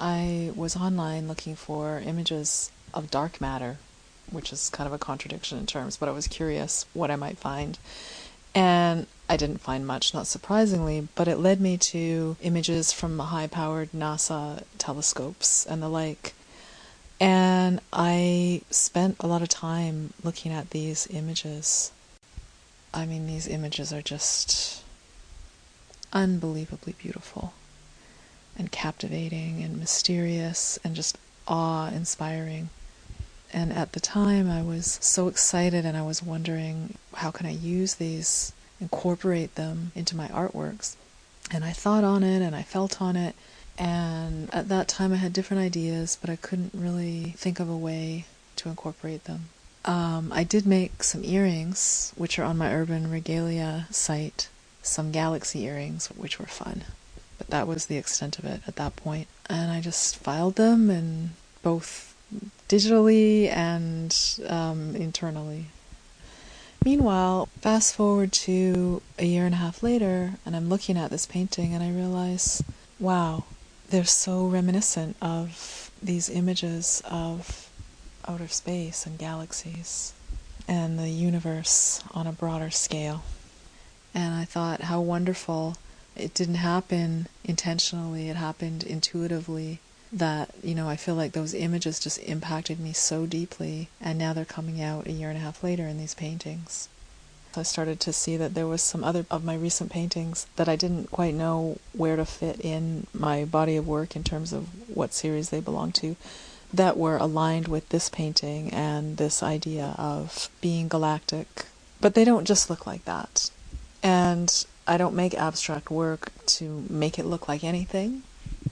I was online looking for images of dark matter, which is kind of a contradiction in terms, but I was curious what I might find. And I didn't find much, not surprisingly, but it led me to images from high-powered NASA telescopes and the like. And I spent a lot of time looking at these images. I mean, these images are just unbelievably beautiful and captivating and mysterious and just awe-inspiring. And at the time I was so excited, and I was wondering, how can I use these, incorporate them into my artworks? And I thought on it and I felt on it, and at that time I had different ideas, but I couldn't really think of a way to incorporate them. I did make some earrings, which are on my Urban Regalia site, some galaxy earrings, which were fun. But that was the extent of it at that point. And I just filed them, and both digitally and internally. Meanwhile, fast forward to a year and a half later, and I'm looking at this painting and I realize, wow, they're so reminiscent of these images of outer space and galaxies and the universe on a broader scale. And I thought, how wonderful. It didn't happen intentionally, it happened intuitively. That, I feel like those images just impacted me so deeply, and now they're coming out a year and a half later in these paintings. I started to see that there was some other of my recent paintings that I didn't quite know where to fit in my body of work in terms of what series they belong to, that were aligned with this painting and this idea of being galactic. But they don't just look like that. And I don't make abstract work to make it look like anything.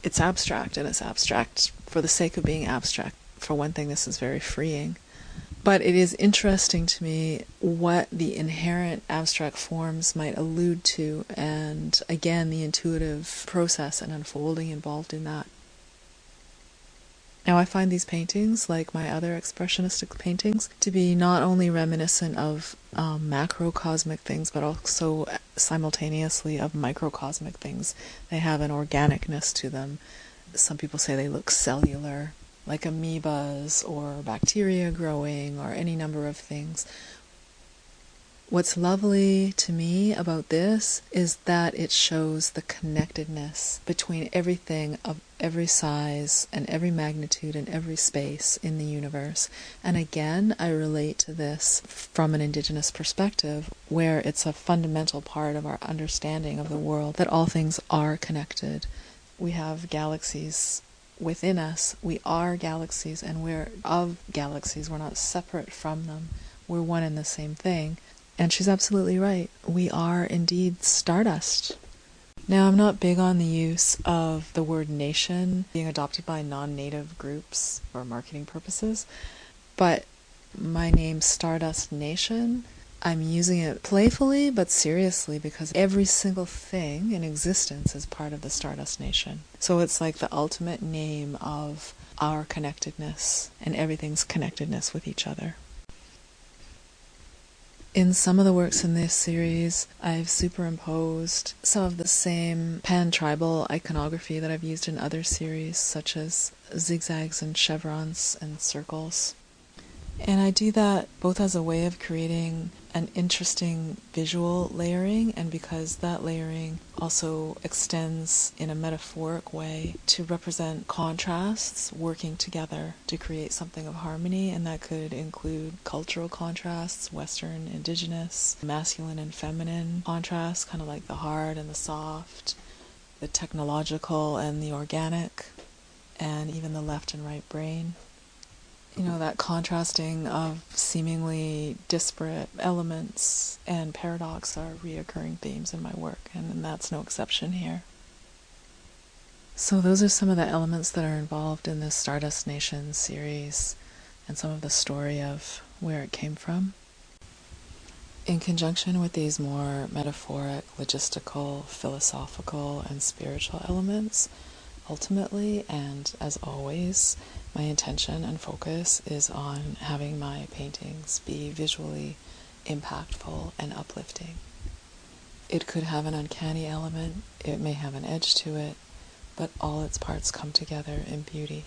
It's abstract, and it's abstract for the sake of being abstract. For one thing, this is very freeing. But it is interesting to me what the inherent abstract forms might allude to, and again, the intuitive process and unfolding involved in that. Now, I find these paintings, like my other expressionistic paintings, to be not only reminiscent of macrocosmic things, but also simultaneously of microcosmic things. They have an organicness to them. Some people say they look cellular, like amoebas or bacteria growing or any number of things. What's lovely to me about this is that it shows the connectedness between everything of every size and every magnitude and every space in the universe. And again, I relate to this from an Indigenous perspective, where it's a fundamental part of our understanding of the world that all things are connected. We have galaxies within us. We are galaxies, and we're of galaxies. We're not separate from them. We're one and the same thing. And she's absolutely right. We are indeed stardust. Now, I'm not big on the use of the word nation being adopted by non-native groups for marketing purposes, but my name, Stardust Nation, I'm using it playfully but seriously, because every single thing in existence is part of the Stardust Nation. So it's like the ultimate name of our connectedness and everything's connectedness with each other. In some of the works in this series, I've superimposed some of the same pan-tribal iconography that I've used in other series, such as zigzags and chevrons and circles. And I do that both as a way of creating an interesting visual layering, and because that layering also extends in a metaphoric way to represent contrasts working together to create something of harmony, and that could include cultural contrasts, Western, Indigenous, masculine and feminine contrasts, kind of like the hard and the soft, the technological and the organic, and even the left and right brain. That contrasting of seemingly disparate elements and paradox are reoccurring themes in my work, and that's no exception here. So those are some of the elements that are involved in this Stardust Nation series, and some of the story of where it came from. In conjunction with these more metaphoric, logistical, philosophical, and spiritual elements, ultimately, and as always, my intention and focus is on having my paintings be visually impactful and uplifting. It could have an uncanny element, it may have an edge to it, but all its parts come together in beauty.